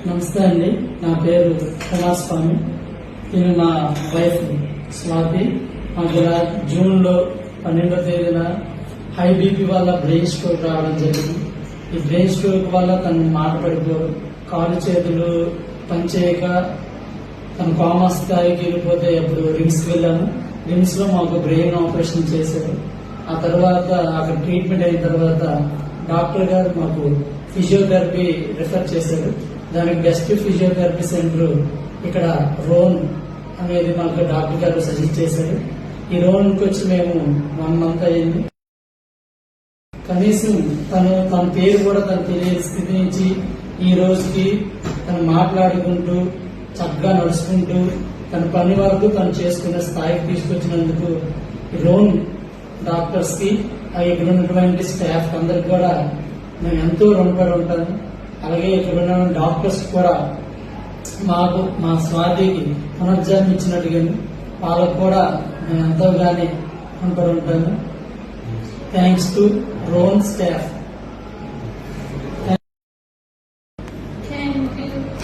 నమస్తే అండి, నా పేరు కుమారస్వామి. నేను మా వైఫ్ స్వాతి. మాకు ఇలా జూన్ లో 12వ తేదీన హై బీపీ వల్ల బ్రెయిన్ స్ట్రోక్ రావడం జరిగింది. ఈ బ్రెయిన్ స్ట్రోక్ వల్ల తను మాట పడిపోరు, కాలు చేతులు పనిచేయక తను కోమా స్థాయికి వెళ్ళిపోతే అప్పుడు రిమ్స్ కి వెళ్ళాము. రిమ్స్ లో మాకు బ్రెయిన్ ఆపరేషన్ చేశారు. ఆ తర్వాత అక్కడ ట్రీట్మెంట్ అయిన తర్వాత డాక్టర్ గారు మాకు ఫిజియోథెరపీ రిఫర్ చేశారు. దానికి బెస్ట్ ఫిజియోథెరపీ సెంటర్ ఇక్కడ రోన్ అనేది మాకు డాక్టర్ గారు సజెస్ట్ చేశారు. ఈ రోన్కి వచ్చి మేము 1 మంత్ అయింది. కనీసం తన పేరు కూడా తను తెలియని స్థితి నుంచి ఈ రోజుకి తను మాట్లాడుకుంటూ చక్కగా నడుచుకుంటూ తన పని వరకు తను చేసుకునే స్థాయికి తీసుకొచ్చినందుకు రోన్ డాక్టర్స్ కి ఇక్కడ ఉన్నటువంటి స్టాఫ్ అందరికి కూడా నేను ఎంతో రుణపడి ఉంటాను. అలాగే ఇక్కడ ఉన్న డాక్టర్స్ కూడా మాకు మా స్వాతికి పునర్జన్మ ఇచ్చినట్టుగా వాళ్ళకు కూడా నేను ఎంతోగానే రుణపడి ఉంటాను. థ్యాంక్స్ టు రోన్ స్టాఫ్.